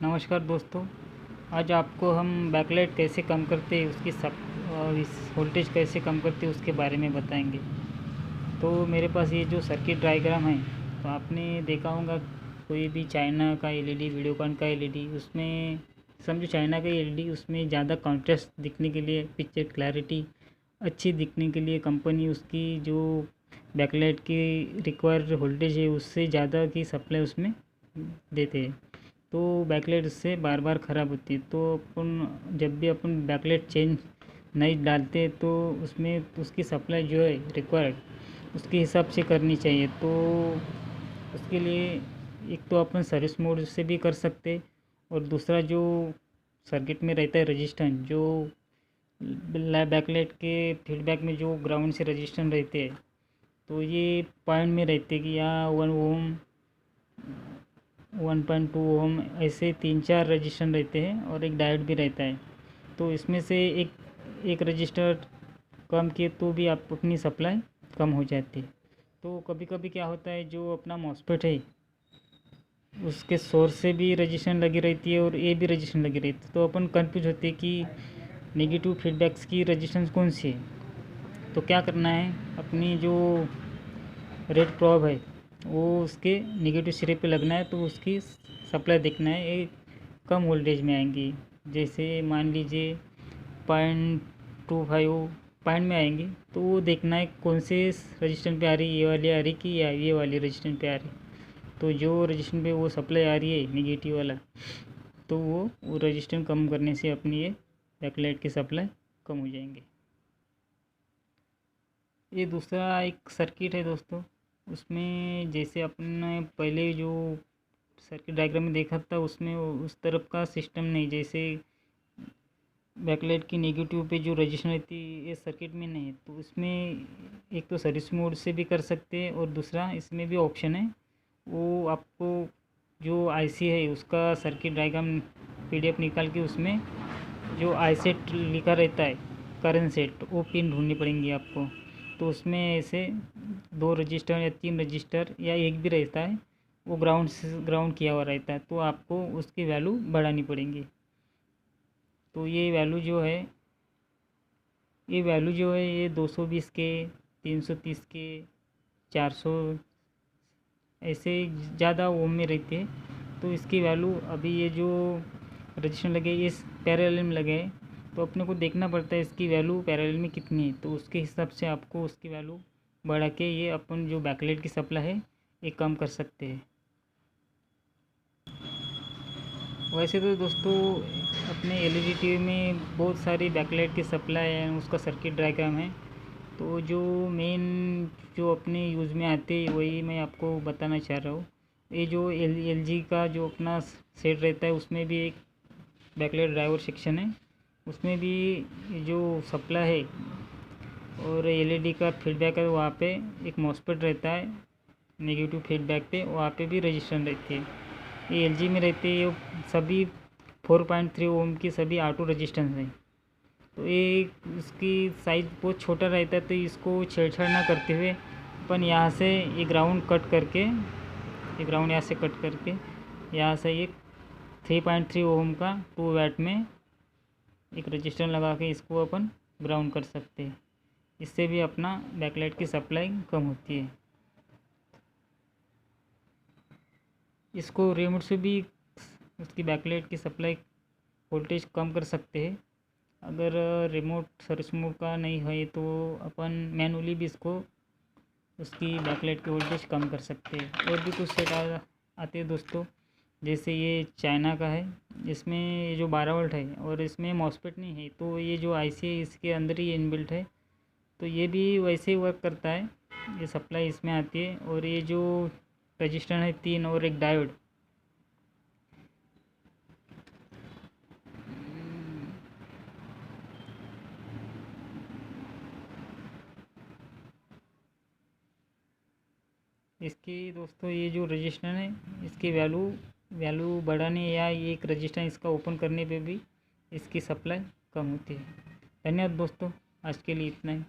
नमस्कार दोस्तों। आज आपको हम बैकलाइट कैसे कम करते हैं उसकी सब और इस वोल्टेज कैसे कम करते हैं उसके बारे में बताएंगे। तो मेरे पास ये जो सर्किट डायग्राम है, तो आपने देखा होगा कोई भी चाइना का एलईडी, वीडियोकॉन का एलईडी, उसमें समझो चाइना का एलईडी, उसमें ज़्यादा कॉन्ट्रास्ट दिखने के लिए, पिक्चर क्लैरिटी अच्छी दिखने के लिए कंपनी उसकी जो बैकलाइट की रिक्वायर्ड वोल्टेज है उससे ज़्यादा की सप्लाई उसमें देते हैं। तो बैकलाइट उससे बार बार ख़राब होती है। तो अपन जब भी अपन बैकलाइट चेंज नहीं डालते तो उसमें उसकी सप्लाई जो है रिक्वायर्ड उसके हिसाब से करनी चाहिए। तो उसके लिए एक तो अपन सर्विस मोड से भी कर सकते, और दूसरा जो सर्किट में रहता है रजिस्टेंस, जो बैकलाइट के फीडबैक में जो ग्राउंड से रजिस्टेंस रहते हैं, तो ये पॉइंट में रहते कि यहाँ 1 ओम 1.2 ओम ऐसे 3-4 रजिस्टर रहते हैं और एक डायोड भी रहता है। तो इसमें से एक रजिस्टर कम किए तो भी आप अपनी सप्लाई कम हो जाती है। तो कभी कभी क्या होता है, जो अपना मॉस्फेट है उसके सोर्स से भी रजिस्टेंस लगी रहती है और ये भी रजिस्टेंस लगी रहती है, तो अपन कंफ्यूज होते हैं कि नेगेटिव फीडबैक्स की रजिस्टेंस कौन सी है। तो क्या करना है, अपनी जो रेड प्रॉब है वो उसके नेगेटिव सिरे पे लगना है, तो उसकी सप्लाई देखना है, ये कम वोल्टेज में आएंगी। जैसे मान लीजिए 0.25 पॉइंट में आएंगी, तो वो देखना है कौन से रजिस्टेंस पे आ रही है, ये वाली आ रही कि या ये वाली रजिस्टेंस पे आ रही। तो जो रजिस्टेंस पे वो सप्लाई आ रही है नेगेटिव वाला, तो वो रजिस्टेंस कम करने से अपनी ये बैकलाइट की सप्लाई कम हो जाएंगे। ये दूसरा एक सर्किट है दोस्तों, उसमें जैसे अपने पहले जो सर्किट डायग्राम में देखा था, उसमें उस तरफ का सिस्टम नहीं। जैसे बैकलाइट की नेगेटिव पे जो रजिस्टर रहती है ये सर्किट में नहीं है, तो इसमें एक तो सर्विस मोड से भी कर सकते हैं, और दूसरा इसमें भी ऑप्शन है, वो आपको जो आईसी है उसका सर्किट डायग्राम पीडीएफ निकाल के उसमें जो आई सेट लिखा रहता है, करंट सेट, वो पिन ढूंढनी पड़ेंगी आपको। तो उसमें ऐसे 2 रजिस्टर या 3 रजिस्टर या एक भी रहता है, वो ग्राउंड किया हुआ रहता है, तो आपको उसकी वैल्यू बढ़ानी पड़ेंगी। तो ये वैल्यू जो है ये 220 के, 330 के, 400 ऐसे ज़्यादा ओम में रहती है। तो इसकी वैल्यू अभी ये जो रजिस्टर लगे इस पैरेलल में लगे हैं, तो अपने को देखना पड़ता है इसकी वैल्यू पैरेलल में कितनी है, तो उसके हिसाब से आपको उसकी वैल्यू बढ़ा के ये अपन जो बैकलाइट की सप्लाई है ये कम कर सकते हैं। वैसे तो दोस्तों अपने एलईडी टीवी में बहुत सारी बैकलाइट की सप्लाई है, उसका सर्किट डायग्राम है। तो जो मेन जो अपने यूज़ में आते हैं वही मैं आपको बताना चाह रहा हूँ। ये जो एलजी का जो अपना सेट रहता है उसमें भी एक बैकलाइट ड्राइवर सेक्शन है, उसमें भी जो सप्लाई है और एलईडी का फीडबैक है, वहाँ पे एक मॉस्फेट रहता है नेगेटिव फीडबैक पे, वहाँ पे भी रजिस्टर रहती है। ये एलजी में रहती है, ये सभी 4.3 ओम की सभी ऑटो रजिस्टेंस हैं। तो ये इसकी साइज़ बहुत छोटा रहता है, तो इसको छेड़छाड़ ना करते हुए अपन यहाँ से ये ग्राउंड कट करके, ये ग्राउंड यहाँ से कट करके यहाँ से एक 3.3 ओम का 2 वाट में एक रजिस्टर लगा के इसको अपन ग्राउंड कर सकते हैं। इससे भी अपना बैकलाइट की सप्लाई कम होती है। इसको रिमोट से भी उसकी बैकलाइट की सप्लाई वोल्टेज कम कर सकते हैं। अगर रिमोट सर्विस मोड का नहीं है तो अपन मैनुअली भी इसको उसकी बैकलाइट की वोल्टेज कम कर सकते हैं। और भी कुछ सेट आते हैं दोस्तों, जैसे ये चाइना का है, इसमें जो 12 वोल्ट है और इसमें मॉस्फेट नहीं है, तो ये जो आईसी है इसके अंदर ही इनबिल्ट है, तो ये भी वैसे ही वर्क करता है। ये सप्लाई इसमें आती है, और ये जो रजिस्टर है 3 और एक डायोड, इसकी दोस्तों ये जो रजिस्टर है इसकी वैल्यू बढ़ाने या एक रजिस्टर इसका ओपन करने पे भी इसकी सप्लाई कम होती है। धन्यवाद दोस्तों, आज के लिए इतना ही।